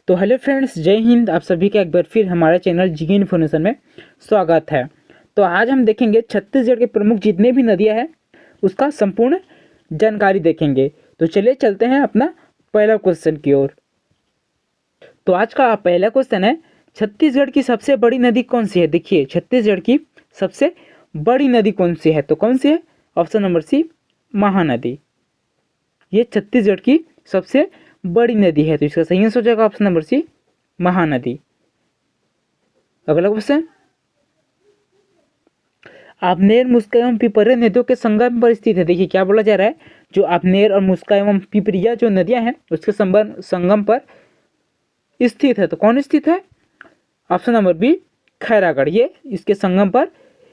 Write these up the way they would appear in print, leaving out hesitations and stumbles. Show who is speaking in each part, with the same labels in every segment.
Speaker 1: तो hello friends, जय हिंद। आप सभी का एक बार फिर हमारे चैनल जीके इन्फॉर्मेशन में स्वागत है। तो आज हम देखेंगे छत्तीसगढ़ के प्रमुख जितने भी नदियां हैं उसका संपूर्ण जानकारी देखेंगे। तो चलिए चलते हैं अपना पहला क्वेश्चन की ओर। तो आज का पहला क्वेश्चन है, छत्तीसगढ़ की सबसे बड़ी नदी कौन सी है। देखिए, छत्तीसगढ़ की सबसे बड़ी नदी कौन सी है, तो कौन सी है? Option number C, Mahanadi. ये छत्तीसगढ़ की सबसे बड़ी नदी है, तो इसका सही आंसर हो जाएगा ऑप्शन नंबर सी, महानदी। अगला क्वेश्चन, आबनेर, मुस्का एवं पिपरिया नदियों के संगम पर स्थित है। देखिए क्या बोला जा रहा है, जो आबनेर और मुस्का एवं पिपरिया जो नदियां हैं उसके संगम पर स्थित है, तो कौन स्थित है? Option number B, Khairagarh. ये इसके संगम पर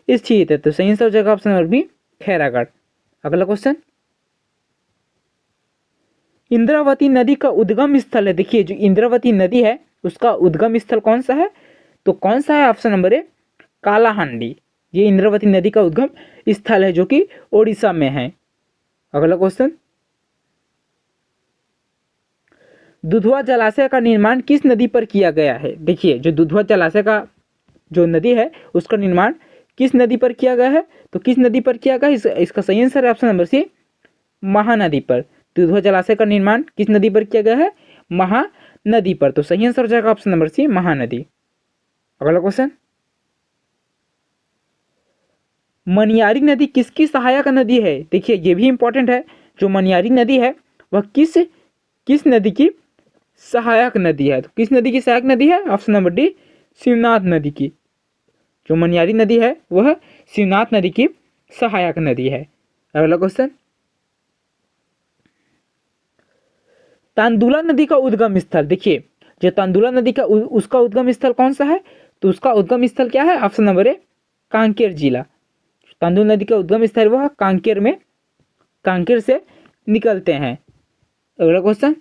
Speaker 1: स्थित है, तो सही आंसर हो जाएगा ऑप्शन नंबर बी, खैरागढ़। अगला क्वेश्चन, इंद्रावती नदी का उद्गम स्थल है। देखिए, जो इंद्रावती नदी है उसका उद्गम स्थल कौन सा है, तो कौन सा है? ऑप्शन नंबर ए, कालाहांडी। ये इंद्रावती नदी का उद्गम स्थल है जो कि ओडिशा में है। अगला क्वेश्चन, दुधवा जलाशय का निर्माण किस नदी पर किया गया है। देखिए, जो दुधवा जलाशय का जो नदी है उसका निर्माण किस नदी पर किया गया है, तो किस नदी पर किया गया? इसका सही आंसर है ऑप्शन नंबर सी, महानदी पर। दुधवा जलाशय का निर्माण किस नदी पर किया गया है? महानदी पर, तो सही आंसर हो जाएगा ऑप्शन नंबर सी, महानदी। अगला क्वेश्चन, मनियारी नदी किसकी सहायक नदी है। देखिए, ये भी इंपॉर्टेंट है। जो मनियारी नदी है वह किस नदी की सहायक नदी है, तो किस नदी की सहायक नदी है? ऑप्शन नंबर डी, शिवनाथ नदी की। जो मनियारी नदी है वह शिवनाथ नदी की सहायक नदी है। अगला क्वेश्चन, तांदुला नदी का उद्गम स्थल। देखिए, जो तांदुला नदी का उसका उद्गम स्थल कौन सा है, तो उसका उद्गम स्थल क्या है? ऑप्शन नंबर ए, कांकेर जिला। तांदुला नदी का उद्गम स्थल वह कांकेर से निकलते हैं। अगला क्वेश्चन,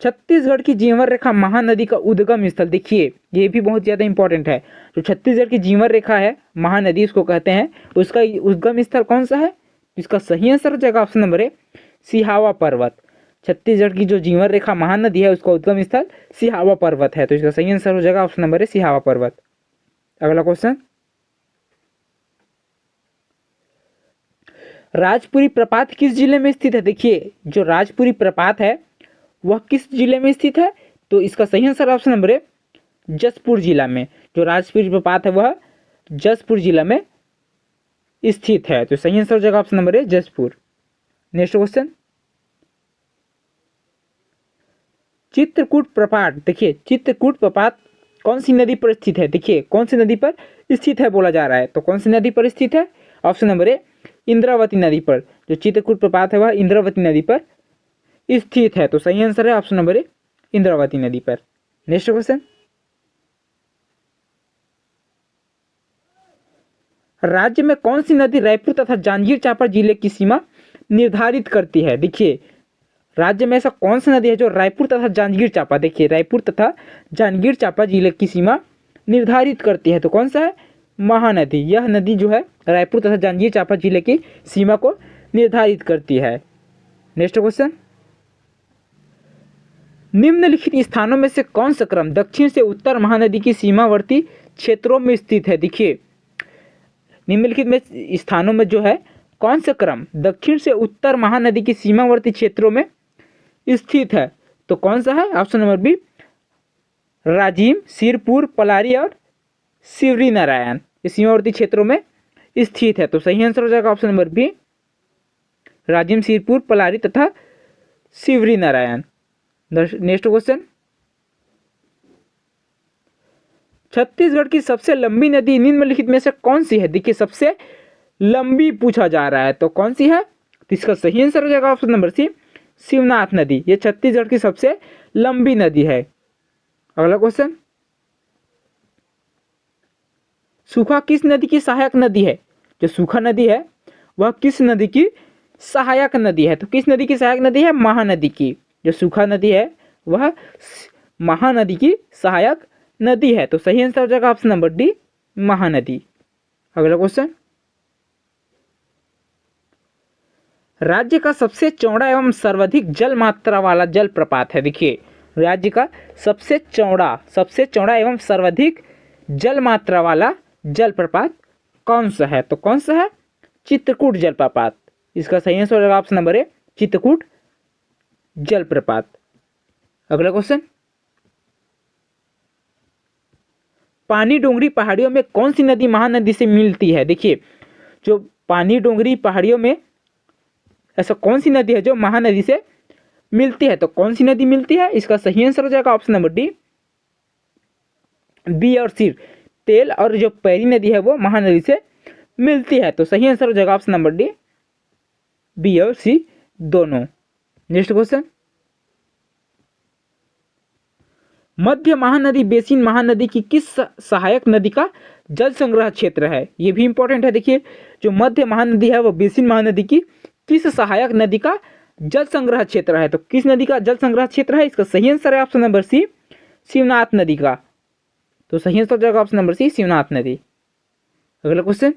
Speaker 1: छत्तीसगढ़ की जीवन रेखा महानदी का उद्गम स्थल। देखिए, ये भी बहुत ज्यादा इंपॉर्टेंट है। जो छत्तीसगढ़ की जीवन रेखा है महानदी उसको कहते हैं, उसका उद्गम स्थल कौन सा है? इसका सही आंसर हो जाएगा ऑप्शन नंबर ए, सिहावा पर्वत। छत्तीसगढ़ की जो जीवन रेखा महानदी है उसका उद्गम स्थल सिहावा पर्वत है, तो इसका सही आंसर हो जाएगा ऑप्शन नंबर ए, सिहावा पर्वत। अगला क्वेश्चन, राजपुरी प्रपात किस जिले में स्थित है। देखिए, जो राजपुरी प्रपात है वह किस जिले में स्थित है, तो इसका सही answer option number A, Jaspur जिला में। जो राजपुरी प्रपात है वह जसपुर जिला में स्थित है, तो सही आंसर हो जाएगा option number A, Jaspur. Next question, Chitrakoot प्रपात। देखिए, चित्रकूट प्रपात कौन सी नदी पर स्थित है? देखिए, कौन सी नदी पर स्थित है बोला जा रहा है, तो कौन सी नदी पर स्थित है? ऑप्शन नंबर ए, इंद्रावती नदी पर। जो चित्रकूट प्रपात है वह इंद्रावती नदी पर स्थित है, तो सही आंसर है ऑप्शन नंबर ए, इंद्रावती नदी पर। नेक्स्ट क्वेश्चन, राज्य में कौन सी नदी रायपुर तथा जांजगीर चांपा जिले की सीमा निर्धारित करती है। देखिए, राज्य में ऐसा कौन सा नदी है जो रायपुर तथा जांजगीर चांपा, देखिए रायपुर तथा जांजगीर चांपा जिले की सीमा निर्धारित करती है, तो कौन सा है? महानदी। यह नदी जो है रायपुर तथा जांजगीर चांपा जिले की सीमा को निर्धारित करती है। नेक्स्ट क्वेश्चन, निम्नलिखित स्थानों में से कौन सा क्रम दक्षिण से उत्तर महानदी की सीमावर्ती क्षेत्रों में स्थित है। देखिए, निम्नलिखित में स्थानों में जो है कौन सा क्रम दक्षिण से उत्तर महानदी की सीमावर्ती क्षेत्रों में स्थित है, तो कौन सा है? Option number B, Rajim, Sirpur, Palari और शिवरी नारायण ये सीमावर्ती क्षेत्रों में स्थित है, तो सही आंसर हो जाएगा option number B, Rajim, Sirpur, Palari तथा शिवरी नारायण। नेक्स्ट क्वेश्चन, छत्तीसगढ़ की सबसे लंबी नदी निम्नलिखित में से कौन सी है। देखिए, सबसे लंबी पूछा जा रहा है, तो कौन सी है? तो इसका सही आंसर हो जाएगा ऑप्शन नंबर सी, शिवनाथ नदी। ये छत्तीसगढ़ की सबसे लंबी नदी है। अगला क्वेश्चन, सूखा किस नदी की सहायक नदी है। जो सूखा नदी है वह किस नदी की सहायक नदी है, तो किस नदी की सहायक नदी है? महानदी की। जो सूखा नदी है वह महानदी की सहायक नदी है, तो सही आंसर हो जाएगा ऑप्शन नंबर डी, महानदी। अगला क्वेश्चन, राज्य का सबसे चौड़ा एवं सर्वाधिक जल मात्रा वाला जलप्रपात है। देखिए, राज्य का सबसे चौड़ा एवं सर्वाधिक जल मात्रा वाला जलप्रपात कौन सा है? तो कौन सा है? चित्रकूट जलप्रपात। इसका सही आंसर होगा ऑप्शन नंबर ए, चित्रकूट जलप्रपात। अगला क्वेश्चन, पानी डोंगरी पहाड़ियों में कौन सी नदी महानदी से मिलती है? देखिए, जो पानी डोंगरी पहाड़ियों में ऐसा कौन सी नदी है जो महानदी से मिलती है? तो कौन सी नदी मिलती है? इसका सही आंसर हो जाएगा ऑप्शन नंबर डी, बी और सी। तेल और जो पैरी नदी है वो महानदी से मिलती है। तो सही आंसर हो जाएगा ऑप्शन नंबर डी, बी और सी दोनों। नेक्स्ट क्वेश्चन, मध्य महानदी बेसिन महानदी की किस सहायक नदी का जल संग्रह क्षेत्र है? ये भी इंपॉर्टेंट है। देखिए, जो मध्य महानदी है वो बेसिन महानदी की किस सहायक नदी का जल संग्रह क्षेत्र है? तो किस नदी का जल संग्रह क्षेत्र है? इसका सही आंसर है ऑप्शन नंबर सी, शिवनाथ नदी का। तो सही आंसर हो जाएगा ऑप्शन नंबर सी, शिवनाथ नदी। अगला क्वेश्चन,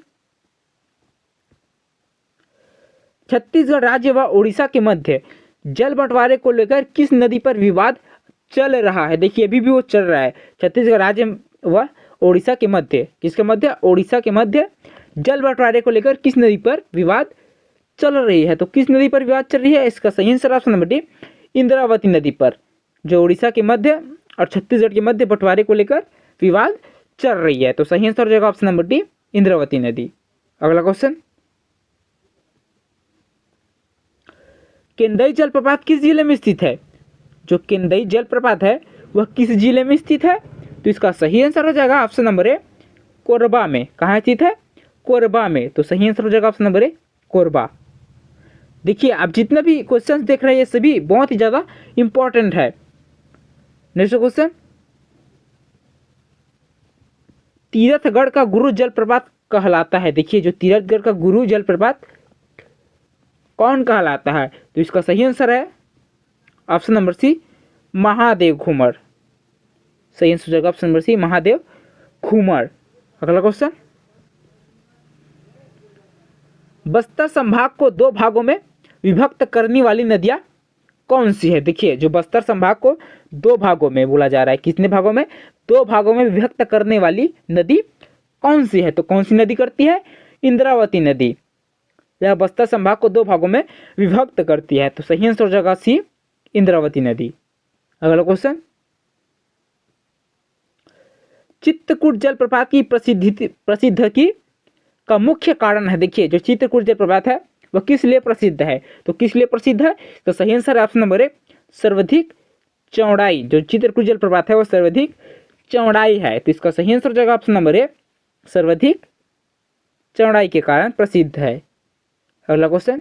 Speaker 1: छत्तीसगढ़ राज्य व उड़ीसा के मध्य जल बंटवारे को लेकर किस नदी पर विवाद चल रहा है? देखिए, अभी भी वो चल रहा है। छत्तीसगढ़ राज्य व उड़ीसा के मध्य, किसके मध्य? उड़ीसा के मध्य जल बंटवारे को लेकर किस नदी पर विवाद चल रही है? तो किस नदी पर विवाद चल रही है? इसका सही answer option number D, Indravati नदी पर। जो उड़ीसा के मध्य और छत्तीसगढ़ के मध्य बंटवारे को लेकर विवाद चल रही है। तो सही आंसर हो जाएगा ऑप्शन नंबर डी, इंद्रावती नदी। अगला क्वेश्चन, केंदई जलप्रपात किस जिले में स्थित है? जो केंदई जलप्रपात है वह किस जिले में स्थित है? तो इसका सही आंसर हो जाएगा ऑप्शन नंबर ए, कोरबा में। कहाँ स्थित है? कोरबा में। तो सही आंसर हो जाएगा ऑप्शन नंबर ए, कोरबा। देखिए, आप जितने भी क्वेश्चंस देख रहे हैं ये सभी बहुत ही ज़्यादा इंपॉर्टेंट है। नेक्स्ट क्वेश्चन, तीरथगढ़ का गुरु जलप्रपात कहलाता है। देखिए, जो तीरथगढ़ का गुरु जलप्रपात कौन कहलाता है? तो इसका सही आंसर है option number C, Mahadev Ghumar. सही आंसर हो जाएगा option number C, Mahadev Ghumar. अगला क्वेश्चन, बस्तर संभाग को दो भागों में विभक्त करने वाली नदियां कौन सी है? देखिए, जो बस्तर संभाग को दो भागों में बोला जा रहा है, कितने भागों में? दो भागों में विभक्त करने वाली नदी कौन सी है? तो कौन सी नदी करती है? इंद्रावती नदी। यह बस्तर संभाग को दो भागों में विभक्त करती है। तो सही आंसर हो जाएगा सी, इंद्रावती नदी। अगला क्वेश्चन, चित्रकूट जलप्रपात की प्रसिद्ध की का मुख्य कारण है। देखिए, जो चित्रकूट जलप्रपात है वह किस लिए प्रसिद्ध है? तो किस लिए प्रसिद्ध है? तो सही आंसर है ऑप्शन नंबर ए, सर्वाधिक चौड़ाई। जो चित्रकूट जलप्रपात है वह सर्वाधिक चौड़ाई है। तो इसका सही आंसर हो जाएगा ऑप्शन नंबर ए, सर्वाधिक चौड़ाई के कारण प्रसिद्ध है। अगला क्वेश्चन,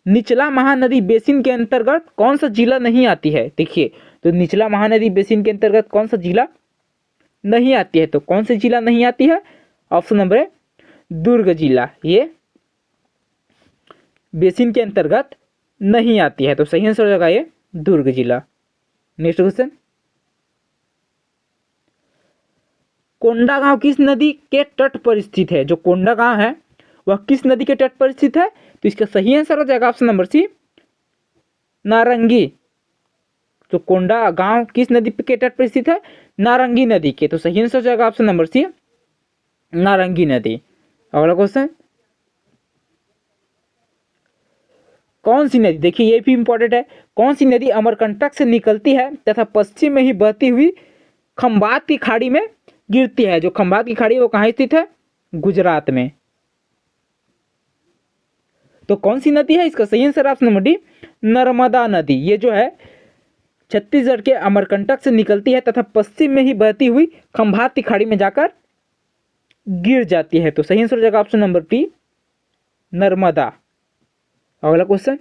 Speaker 1: निचला महानदी बेसिन के अंतर्गत कौन सा जिला नहीं आती है? देखिए, तो निचला महानदी बेसिन के अंतर्गत कौन सा जिला नहीं आती है? तो कौन सा जिला नहीं आती है? ऑप्शन नंबर है दुर्ग जिला। ये बेसिन के अंतर्गत नहीं आती है। तो सही आंसर हो जाएगा ये दुर्ग जिला। नेक्स्ट क्वेश्चन, कोंडागांव किस नदी के तट पर स्थित है? जो कोंडागांव है वह किस नदी के तट पर स्थित है? तो इसका सही आंसर हो जाएगा ऑप्शन नंबर सी, नारंगी। तो कोंडागांव किस नदी के तट पर स्थित है? नारंगी नदी के। तो सही आंसर हो जाएगा ऑप्शन नंबर सी, नारंगी नदी। अगला क्वेश्चन, कौन सी नदी, देखिए ये भी इंपॉर्टेंट है, कौन सी नदी अमरकंटक से निकलती है तथा पश्चिम में ही बहती हुई खंबात की खाड़ी में गिरती है? जो खंबात की खाड़ी है वो कहाँ स्थित है? गुजरात में। तो कौन सी नदी है? इसका सही answer option number D, Narmada नदी। ये जो है छत्तीसगढ़ के अमरकंटक से निकलती है तथा पश्चिम में ही बहती हुई खंबात की खाड़ी में जाकर गिर जाती है। तो सही आंसर हो जाएगा ऑप्शन नंबर डी, नर्मदा। अगला क्वेश्चन,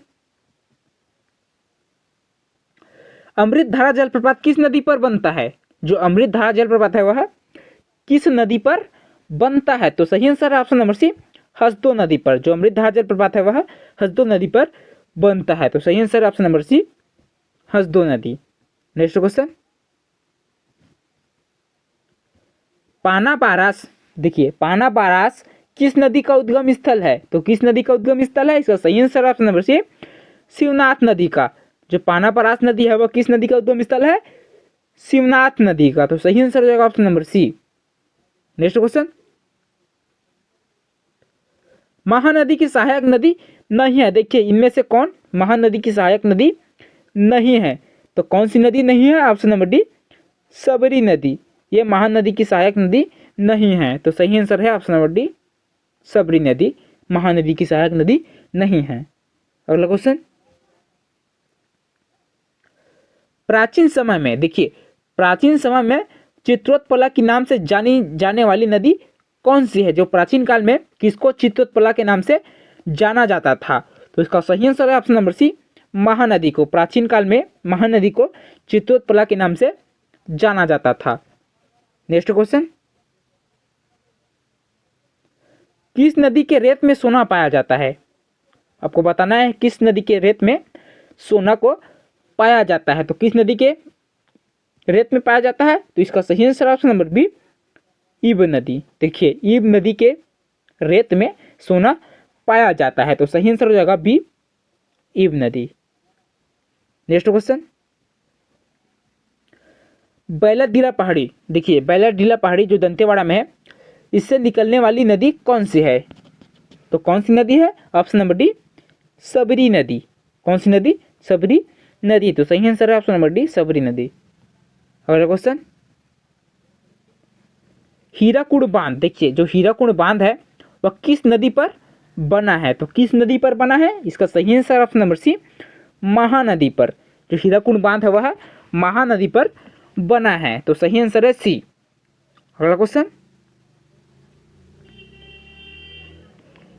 Speaker 1: अमृतधारा जलप्रपात किस नदी पर बनता है? जो अमृतधारा जलप्रपात है वह किस नदी पर बनता है? तो सही आंसर है ऑप्शन नंबर सी, हसदो नदी पर। जो अमृतधारा जलप्रपात है वह हसदो नदी पर बनता है। तो सही आंसर है ऑप्शन नंबर सी, हसदो नदी। नेक्स्ट क्वेश्चन, पाना बारास, देखिए पाना बारास किस नदी का उद्गम स्थल है? तो किस नदी का उद्गम स्थल है? इसका सही answer option number C Shivnath नदी का। जो पानापरास नदी है वह किस नदी का उद्गम स्थल है? शिवनाथ नदी का। तो सही आंसर हो जाएगा option number C. Next question, Mahanadi की सहायक नदी नहीं है। देखिए इनमें से कौन महानदी की सहायक नदी नहीं है? तो कौन सी नदी नहीं है? ऑप्शन नंबर डी सबरी नदी। ये महानदी की सहायक नदी नहीं है। तो सही आंसर है ऑप्शन नंबर डी सबरी नदी महानदी की सहायक नदी नहीं है। अगला क्वेश्चन, प्राचीन समय में, देखिए प्राचीन समय में चित्रोत्पला के नाम से जानी जाने वाली नदी कौन सी है? जो प्राचीन काल में किसको चित्रोत्पला के नाम से जाना जाता था? तो इसका सही आंसर है ऑप्शन नंबर सी महानदी को। प्राचीन काल में महानदी को चित्रोत्पला के नाम से जाना जाता था। नेक्स्ट क्वेश्चन, किस नदी के रेत में सोना पाया जाता है? आपको बताना है किस नदी के रेत में सोना को पाया जाता है। तो किस नदी के रेत में पाया जाता है? तो इसका सही आंसर ऑप्शन नंबर बी ईब नदी। देखिए ईब नदी के रेत में सोना पाया जाता है। तो सही आंसर हो जाएगा बी ईब नदी। नेक्स्ट क्वेश्चन, बैलाडीला पहाड़ी, देखिए बैलाडीला पहाड़ी जो दंतेवाड़ा में है, इससे निकलने वाली नदी कौन सी है? तो कौन सी नदी है? ऑप्शन नंबर डी सबरी नदी। कौन सी नदी? सबरी नदी। तो सही आंसर है ऑप्शन नंबर डी सबरी नदी। अगला क्वेश्चन, हीराकुंड बांध, देखिए जो हीराकुंड बांध है वह किस नदी पर बना है? तो किस नदी पर बना है? इसका सही answer option number C Mahanadi पर। जो हीराकुंड बांध है वह महानदी पर बना है। तो सही आंसर है सी। अगला क्वेश्चन,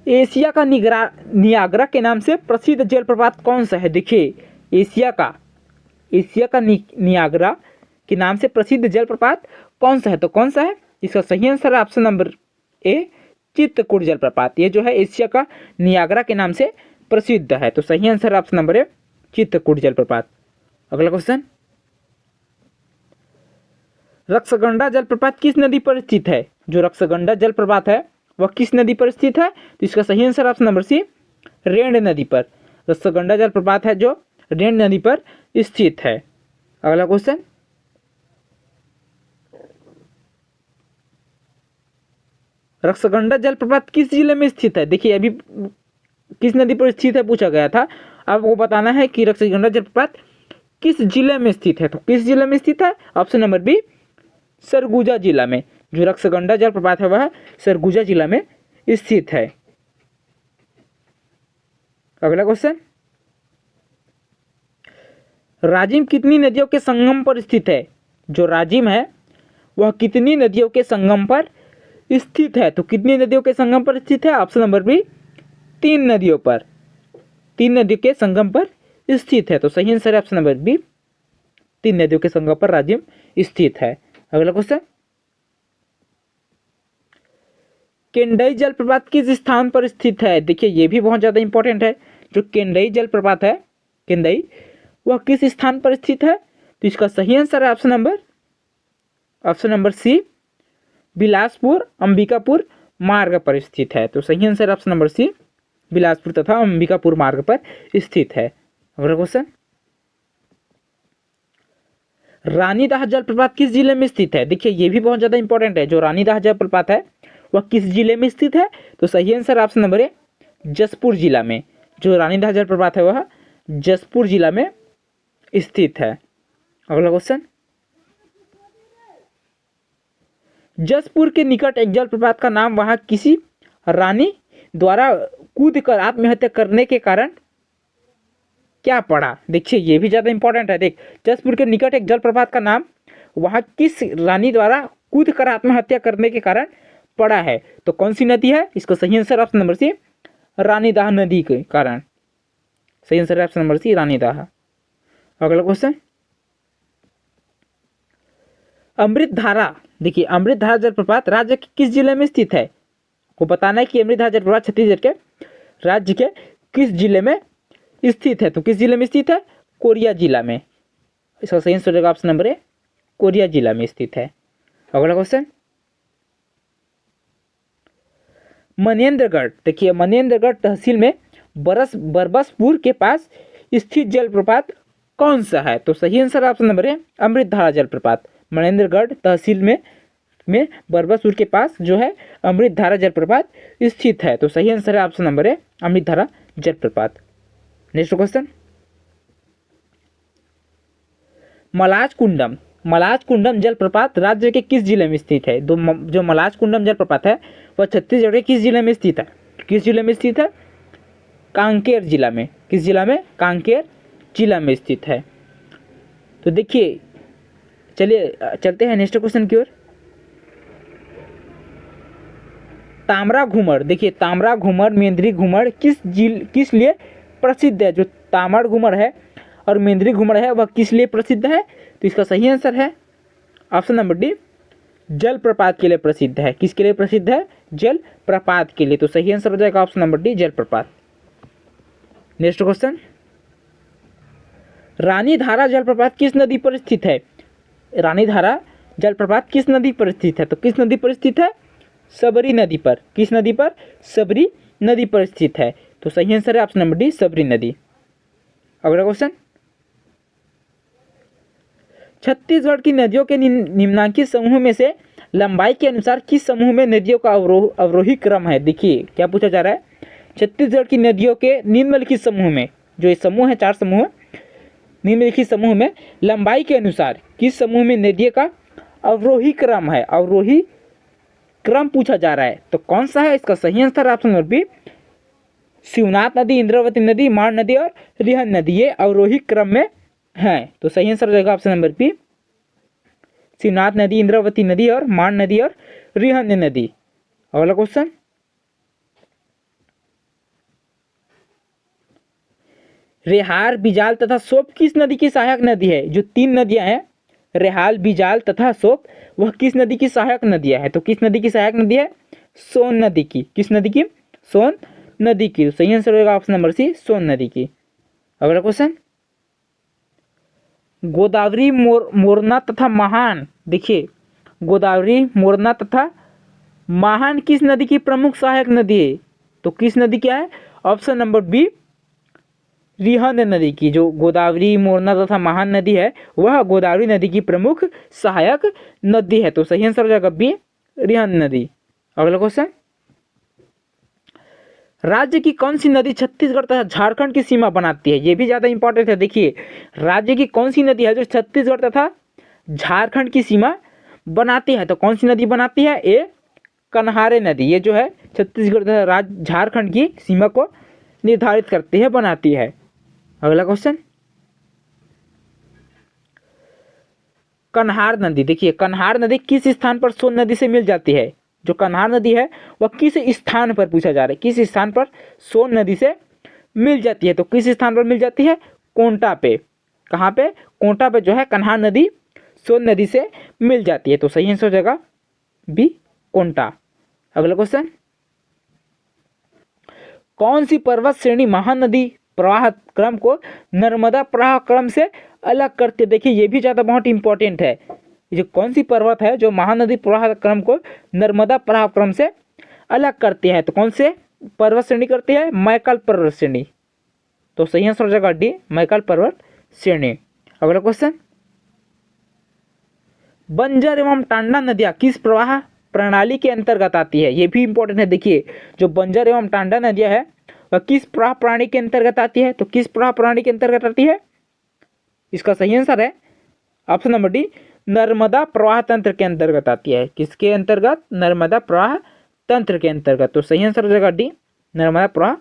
Speaker 1: एशिया का नियाग्रा के नाम से प्रसिद्ध जलप्रपात कौन सा है? देखिए एशिया का नियाग्रा के नाम से प्रसिद्ध जलप्रपात कौन सा है? तो कौन सा है? इसका सही आंसर है ऑप्शन नंबर ए चित्रकूट जलप्रपात। ये जो है एशिया का नियाग्रा के नाम से प्रसिद्ध है। तो सही आंसर है ऑप्शन नंबर ए चित्रकूट जलप्रपात। अगला क्वेश्चन, रक्सगंडा जलप्रपात किस नदी पर स्थित है? जो रक्सगंडा जलप्रपात है वह किस नदी पर स्थित है? तो इसका सही answer option number C Rend नदी पर। रक्सगंडा जलप्रपात है जो रेंड नदी पर स्थित है। अगला क्वेश्चन, रक्सगंडा जलप्रपात किस जिले में स्थित है? देखिए अभी किस नदी पर स्थित है पूछा गया था। अब वो बताना है कि रक्सगंडा जलप्रपात किस जिले में स्थित है। तो किस जिले में स्थित है? ऑप्शन नंबर बी सरगुजा जिला में। जो रक्सगंडा जलप्रपात है वह सरगुजा जिला में स्थित है। अगला क्वेश्चन, राजिम कितनी नदियों के संगम पर स्थित है? जो राजिम है वह कितनी नदियों के संगम पर स्थित है? तो कितनी नदियों के संगम पर स्थित है? ऑप्शन नंबर बी 3 नदियों पर। 3 नदियों के संगम पर स्थित है। तो सही आंसर है ऑप्शन नंबर बी 3 नदियों के संगम पर राजिम स्थित है। अगला क्वेश्चन, केंडई जलप्रपात किस स्थान पर स्थित है? देखिए ये भी बहुत ज्यादा इंपॉर्टेंट है। जो केंडई जलप्रपात है केंडई वह किस स्थान पर स्थित है? तो इसका सही आंसर है option number C Bilaspur Ambikapur मार्ग पर स्थित है। तो सही answer option number C Bilaspur तथा अंबिकापुर मार्ग पर स्थित है। अगला क्वेश्चन, रानीदाह जलप्रपात किस जिले में स्थित है? देखिए ये भी बहुत ज्यादा इंपॉर्टेंट है। जो रानीदाह जलप्रपात है वह किस जिले में स्थित है? तो सही answer option number A Jaspur जिला में। जो रानीदाह जलप्रपात है वह जसपुर जिला में स्थित है। अगला क्वेश्चन, जसपुर के निकट एक जलप्रपात का नाम वहां किसी रानी द्वारा कूदकर आत्महत्या करने के कारण क्या पड़ा? देखिए ये भी ज्यादा इंपॉर्टेंट है। देख, जसपुर के निकट एक जलप्रपात का नाम वहां किस रानी द्वारा कूदकर आत्महत्या करने के कारण पड़ा है? तो कौन सी नदी है? इसका सही answer option number C Ranidah नदी के कारण। सही आंसर है ऑप्शन नंबर सी रानीदाह। अगला क्वेश्चन, अमृतधारा, देखिए अमृतधारा जलप्रपात राज्य के किस जिले में स्थित है? को बताना है कि अमृतधारा जलप्रपात छत्तीसगढ़ के राज्य के किस जिले में स्थित है? तो किस जिले में स्थित है? कोरिया जिला में। इसका सही आंसर होगा ऑप्शन नंबर ए कोरिया जिला में स्थित है। अगला क्वेश्चन, मनेन्द्रगढ़, देखिए मनेन्द्रगढ़ तहसील में बरबसपुर के पास स्थित जलप्रपात कौन सा है? तो सही आंसर ऑप्शन नंबर है अमृतधारा जलप्रपात। मनेन्द्रगढ़ तहसील में बरबसपुर के पास जो है अमृतधारा जलप्रपात स्थित है। तो सही आंसर है ऑप्शन नंबर है अमृतधारा जलप्रपात। नेक्स्ट क्वेश्चन, मलाज कुंडम जलप्रपात राज्य के किस जिले में स्थित है? जो मलाज कुंडम जलप्रपात है वह छत्तीसगढ़ के किस जिले में स्थित है? किस जिले में स्थित है? कांकेर जिला में। किस जिला में? कांकेर जिला में स्थित है। तो देखिए, चलिए चलते हैं नेक्स्ट क्वेश्चन की ओर। तामरा घूमर, देखिए तामरा घूमर मेंद्री घूमर किस लिए प्रसिद्ध है? जो तामर घूमर है और मेंद्री घूमर है वह किस लिए प्रसिद्ध है? तो इसका सही आंसर है ऑप्शन नंबर डी, जलप्रपात के लिए प्रसिद्ध है। किसके लिए प्रसिद्ध है? जलप्रपात के लिए। तो सही आंसर हो जाएगा ऑप्शन नंबर डी, जलप्रपात। नेक्स्ट क्वेश्चन, रानीधारा जलप्रपात किस नदी पर स्थित है? रानीधारा जलप्रपात किस नदी पर स्थित है? तो किस नदी पर स्थित है? सबरी नदी पर। किस नदी पर? सबरी नदी पर स्थित है। तो सही आंसर है ऑप्शन नंबर डी, सबरी नदी। अगला क्वेश्चन, छत्तीसगढ़ की नदियों के निम्नांकित समूह में से लंबाई के अनुसार किस समूह में नदियों का अवरोही क्रम है? देखिए क्या पूछा जा रहा है, छत्तीसगढ़ की नदियों के निम्नलिखित समूह में, जो ये समूह है 4 समूह, निम्नलिखित समूह में लंबाई के अनुसार किस समूह में नदियों का अवरोही क्रम है? अवरोही क्रम पूछा जा रहा है। तो कौन सा है? इसका सही answer option number B, Shivnath नदी, इंद्रावती नदी, माण नदी और रिहंद नदी, ये अवरोही क्रम में है। तो सही आंसर हो जाएगा ऑप्शन नंबर बी, शिवनाथ नदी, इंद्रावती नदी और माण नदी और रिहंद नदी। अगला क्वेश्चन, रेहार, बिजाल तथा सोप किस नदी की सहायक नदी है? जो 3 नदियां हैं, रेहाल, बिजाल तथा सोप, वह किस नदी की सहायक नदियां है? तो किस नदी की सहायक नदी है? सोन नदी की। किस नदी की? सोन नदी की। तो सही आंसर होगा ऑप्शन नंबर सी, सोन नदी की। अगला क्वेश्चन, गोदावरी, मोरना तथा महान, देखिए गोदावरी, मोरना तथा महान किस नदी की प्रमुख सहायक नदी है? तो किस नदी क्या है? ऑप्शन नंबर बी, रिहंद नदी की। जो गोदावरी, मोरना तथा महान नदी है वह गोदावरी नदी की प्रमुख सहायक नदी है। तो सही आंसर हो जाएगा बी, रिहंद नदी। अगला क्वेश्चन, राज्य की कौन सी नदी छत्तीसगढ़ तथा झारखंड की सीमा बनाती है? ये भी ज्यादा इंपॉर्टेंट है। देखिए, राज्य की कौन सी नदी है जो छत्तीसगढ़ तथा झारखंड की सीमा बनाती है? तो कौन सी नदी बनाती है? ए, कन्हारे नदी। ये जो है छत्तीसगढ़ तथा झारखंड की सीमा को निर्धारित करती है, बनाती है। अगला क्वेश्चन, कन्हार नदी, देखिए कन्हार नदी किस स्थान पर सोन नदी से मिल जाती है? जो कन्हार नदी है वह किस स्थान पर पूछा जा रहा है, किस स्थान पर सोन नदी से मिल जाती है? तो किस स्थान पर मिल जाती है? कोंटा पे। कहाँ पे? कोंटा पे जो है कन्हार नदी सोन नदी से मिल जाती है। तो सही आंसर हो जाएगा बी, कोंटा। अगला क्वेश्चन, कौन सी पर्वत श्रेणी महानदी प्रवाह क्रम को नर्मदा प्रवाह क्रम से अलग करते? देखिए ये भी ज़्यादा बहुत इंपॉर्टेंट है। जो कौन सी पर्वत है जो महानदी प्रवाह क्रम को नर्मदा प्रवाह क्रम से अलग करती है? तो कौन से पर्वत श्रेणी करती है? मैकल पर्वत श्रेणी। तो सही आंसर हो जाएगा डी, मैकल पर्वत श्रेणी। अगला क्वेश्चन, बंजर एवं टांडा नदियाँ किस प्रवाह प्रणाली के अंतर्गत आती है? ये भी इंपॉर्टेंट है। देखिए, जो बंजर एवं टांडा नदियाँ है वह किस प्रवाह प्रणाली के अंतर्गत आती है? तो किस प्रवाह प्रणाली के अंतर्गत आती है? इसका सही आंसर है ऑप्शन नंबर डी, नर्मदा प्रवाह तंत्र के अंतर्गत आती है। किसके अंतर्गत? नर्मदा प्रवाह तंत्र के अंतर्गत। तो सही आंसर हो जाएगा डी, नर्मदा प्रवाह